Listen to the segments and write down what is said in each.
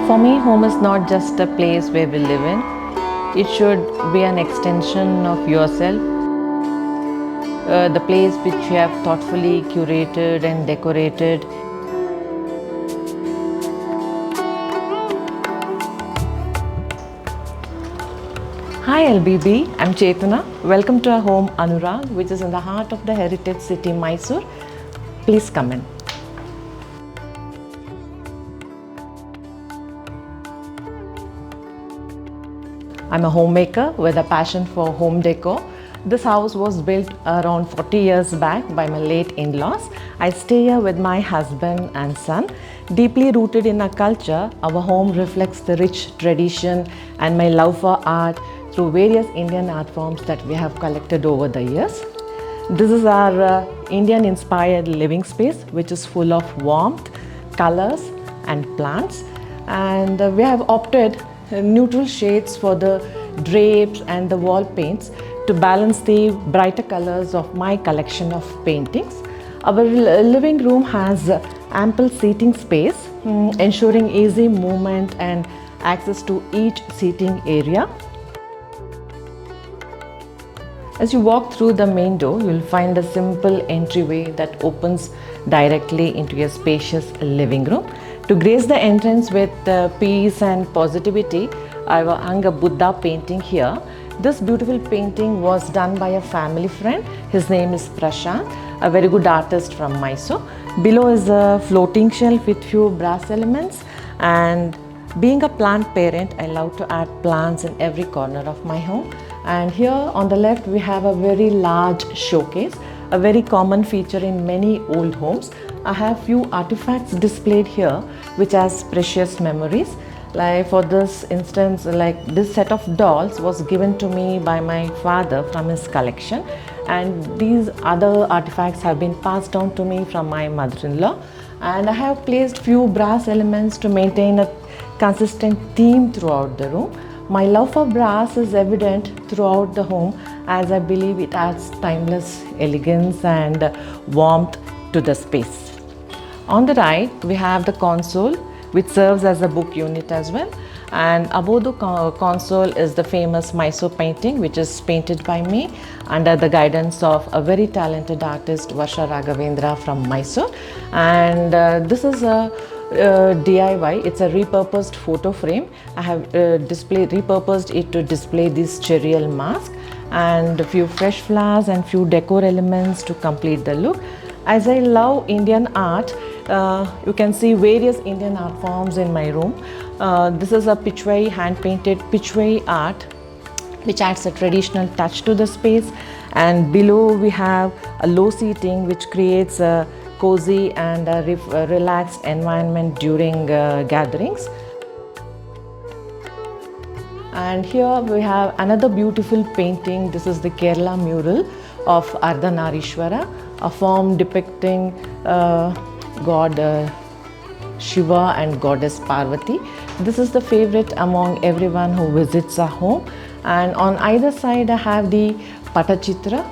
For me, home is not just a place where we live in. It should be an extension of yourself, the place which you have thoughtfully curated and decorated. Hi LBB, I'm Chethana. Welcome to our home Anurag, which is in the heart of the heritage city Mysore. Please come in. I'm a homemaker with a passion for home decor. This house was built around 40 years back by my late in-laws. I stay here with my husband and son. Deeply rooted in our culture, our home reflects the rich tradition and my love for art through various Indian art forms that we have collected over the years. This is our Indian-inspired living space, which is full of warmth, colors and plants. And we have opted neutral shades for the drapes and the wall paints to balance the brighter colors of my collection of paintings. Our living room has ample seating space, ensuring easy movement and access to each seating area. As you walk through the main door, you will find a simple entryway that opens directly into a spacious living room. To grace the entrance with peace and positivity, I have hung a Buddha painting here. This beautiful painting was done by a family friend. His name is Prashant, a very good artist from Mysore. Below is a floating shelf with few brass elements, and being a plant parent, I love to add plants in every corner of my home. And here on the left we have a very large showcase, a very common feature in many old homes. I have few artifacts displayed here which has precious memories. Like for this instance, like this set of dolls was given to me by my father from his collection, and these other artifacts have been passed down to me from my mother-in-law. And I have placed few brass elements to maintain a consistent theme throughout the room. My love for brass is evident throughout the home, as I believe it adds timeless elegance and warmth to the space. On the right, we have the console, which serves as a book unit as well. And above the console is the famous Mysore painting, which is painted by me under the guidance of a very talented artist, Varsha Raghavendra from Mysore. And this is a DIY. It's a repurposed photo frame. I have repurposed it to display this cherial mask and a few fresh flowers and few decor elements to complete the look. As I love Indian art, you can see various Indian art forms in my room. This is a pitchway, hand-painted pitchway art, which adds a traditional touch to the space. And below we have a low seating, which creates a cozy and a relaxed environment during gatherings. And here we have another beautiful painting. This is the Kerala mural of Ardhanarishwara, a form depicting God Shiva and goddess Parvati. This is the favorite among everyone who visits our home. And on either side I have the Patachitra.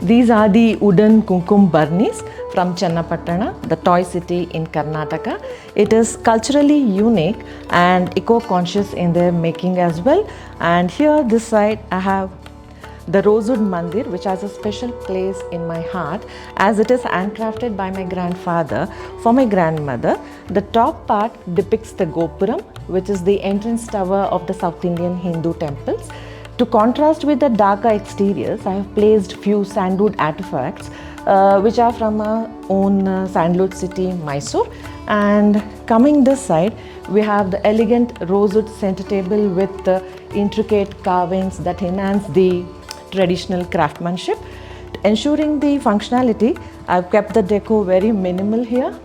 These are the wooden Kumkum Barnis from Channapatna, the toy city in Karnataka. It is culturally unique and eco-conscious in their making as well. And here this side I have the Rosewood Mandir, which has a special place in my heart as it is handcrafted by my grandfather for my grandmother. The top part depicts the Gopuram, which is the entrance tower of the South Indian Hindu temples. To contrast with the darker exteriors, I have placed few sandalwood artifacts which are from our own sandalwood city, Mysore. And coming this side, we have the elegant rosewood center table with the intricate carvings that enhance the traditional craftsmanship. Ensuring the functionality, I've kept the decor very minimal here.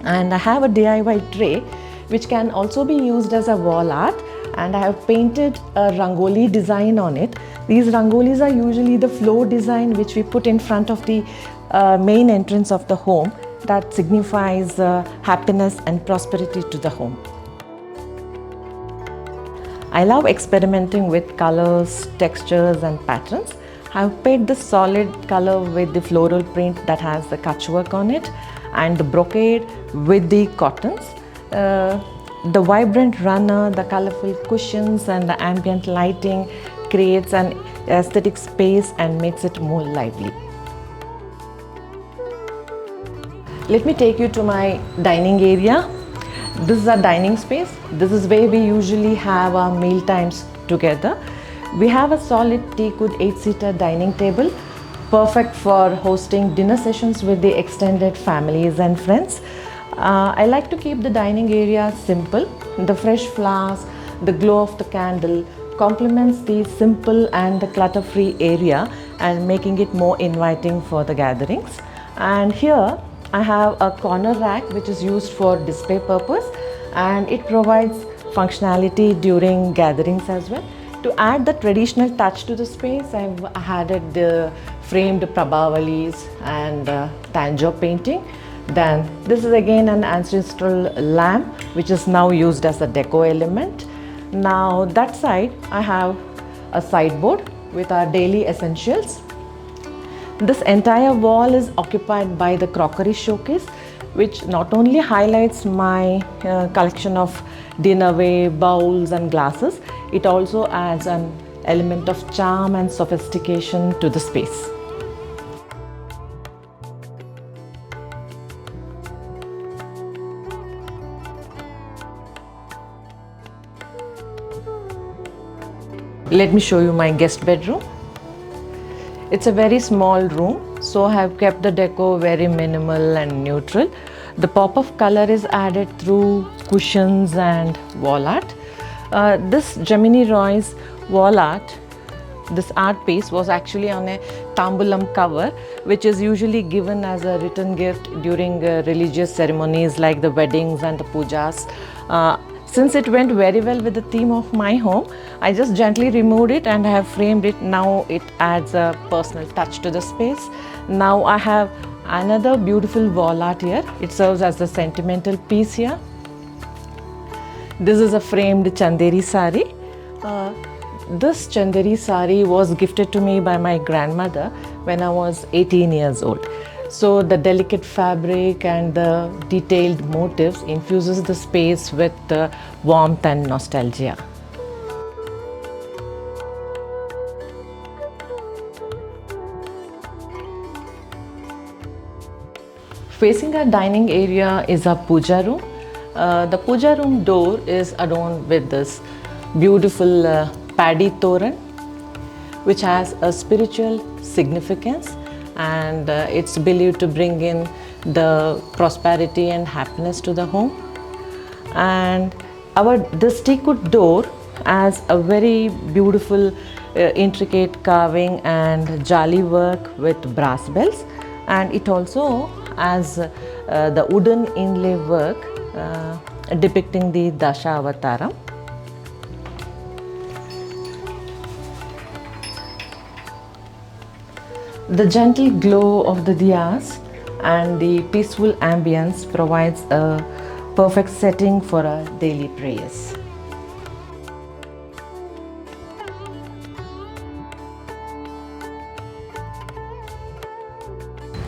And I have a DIY tray which can also be used as a wall art, and I have painted a rangoli design on it. These rangolis are usually the floor design which we put in front of the main entrance of the home that signifies happiness and prosperity to the home. I love experimenting with colors, textures and patterns. I've paired the solid color with the floral print that has the catchwork on it. and the brocade with the cottons. The vibrant runner, the colorful cushions and the ambient lighting creates an aesthetic space and makes it more lively. Let me take you to my dining area. This is our dining space. This is where we usually have our meal times together. We have a solid teakwood 8-seater dining table, perfect for hosting dinner sessions with the extended families and friends. I like to keep the dining area simple. The fresh flowers, the glow of the candle complements the simple and the clutter-free area and making it more inviting for the gatherings. And here I have a corner rack which is used for display purpose, and it provides functionality during gatherings as well. To add the traditional touch to the space, I've added the framed Prabhavalis and Tanjore painting. Then this is again an ancestral lamp which is now used as a deco element. Now that side I have a sideboard with our daily essentials. This entire wall is occupied by the crockery showcase, which not only highlights my collection of dinnerware, bowls and glasses, it also adds an element of charm and sophistication to the space. Let me show you my guest bedroom. It's a very small room, so I have kept the decor very minimal and neutral. The pop of color is added through cushions and wall art. This Gemini Roy's wall art, this art piece was actually on a tambulam cover, which is usually given as a return gift during religious ceremonies like the weddings and the pujas. Since it went very well with the theme of my home, I just gently removed it and I have framed it. Now it adds a personal touch to the space. Now I have another beautiful wall art here. It serves as the sentimental piece here. This is a framed Chanderi sari. This Chanderi sari was gifted to me by my grandmother when I was 18 years old. So the delicate fabric and the detailed motifs infuses the space with warmth and nostalgia. Facing our dining area is our puja room. The puja room door is adorned with this beautiful paddy toran, which has a spiritual significance, and it's believed to bring in the prosperity and happiness to the home. And this teakwood door has a very beautiful intricate carving and jali work with brass bells, and it also has the wooden inlay work depicting the Dasha Avataram. The gentle glow of the diyas and the peaceful ambience provides a perfect setting for our daily prayers.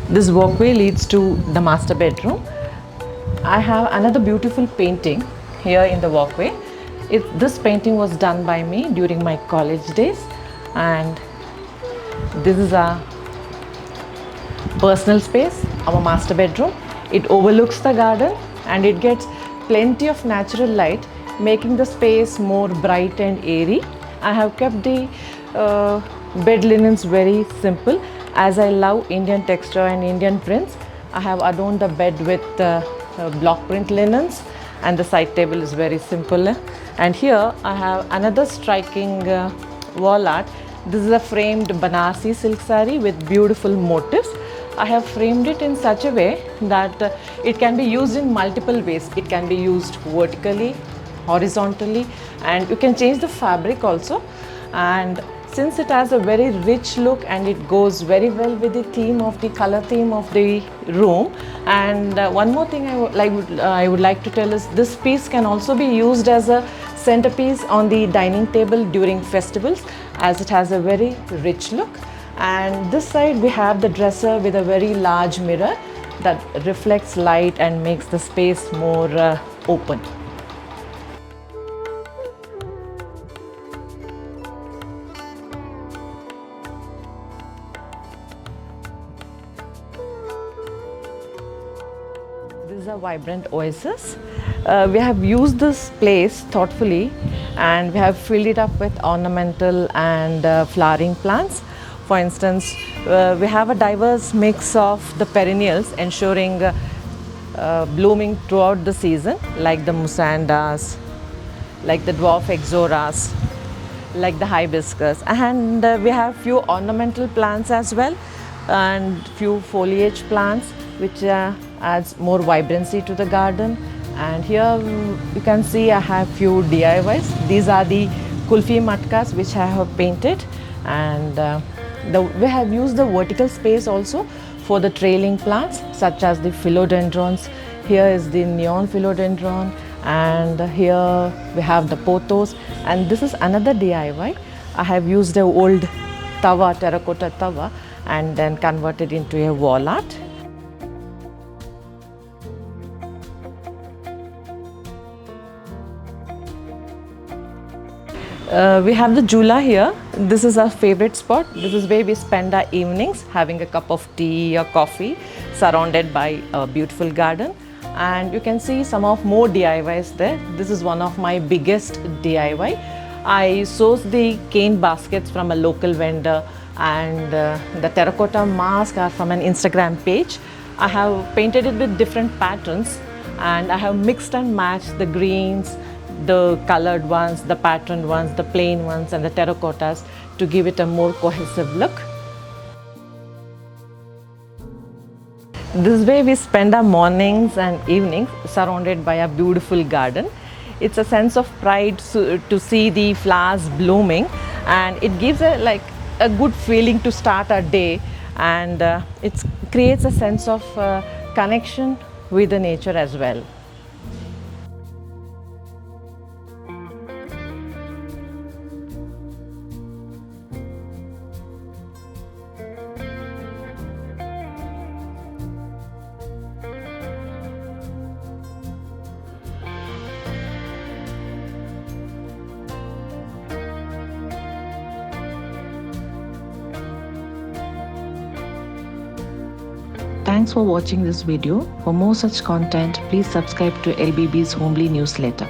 This walkway leads to the master bedroom. I have another beautiful painting here in the walkway. This painting was done by me during my college days, and this is our personal space, our master bedroom. It overlooks the garden and it gets plenty of natural light, making the space more bright and airy. I have kept the bed linens very simple, as I love Indian texture and Indian prints. I have adorned the bed with block print linens, and the side table is very simple. And here I have another striking wall art. This is a framed Banarsi silk saree with beautiful motifs. I have framed it in such a way that it can be used in multiple ways. It can be used vertically, horizontally, and you can change the fabric also. And since it has a very rich look and it goes very well with the theme of the color theme of the room. And one more thing I would like to tell is this piece can also be used as a centerpiece on the dining table during festivals, as it has a very rich look. And this side we have the dresser with a very large mirror. that reflects light and makes the space more open. This is a vibrant oasis. We have used this place thoughtfully and we have filled it up with ornamental and flowering plants. For instance, we have a diverse mix of the perennials ensuring blooming throughout the season, like the musandas, like the dwarf exoras, like the hibiscus, and we have few ornamental plants as well and few foliage plants which adds more vibrancy to the garden. And here you can see I have few DIYs. These are the kulfi matkas which I have painted, and we have used the vertical space also for the trailing plants such as the philodendrons. Here is the neon philodendron, and here we have the pothos. And this is another DIY. I have used the old tawa, terracotta tawa, and then converted into a wall art. We have the Jula here. This is our favorite spot. This is where we spend our evenings having a cup of tea or coffee surrounded by a beautiful garden. And you can see some of more DIYs there. This is one of my biggest DIY. I sourced the cane baskets from a local vendor, and the terracotta mask are from an Instagram page. I have painted it with different patterns, and I have mixed and matched the greens, the colored ones, the patterned ones, the plain ones, and the terracottas to give it a more cohesive look. This way we spend our mornings and evenings surrounded by a beautiful garden. It's a sense of pride to see the flowers blooming, and it gives a good feeling to start our day, and it creates a sense of connection with the nature as well. Thanks for watching this video. For more such content, please subscribe to LBB's Homely newsletter.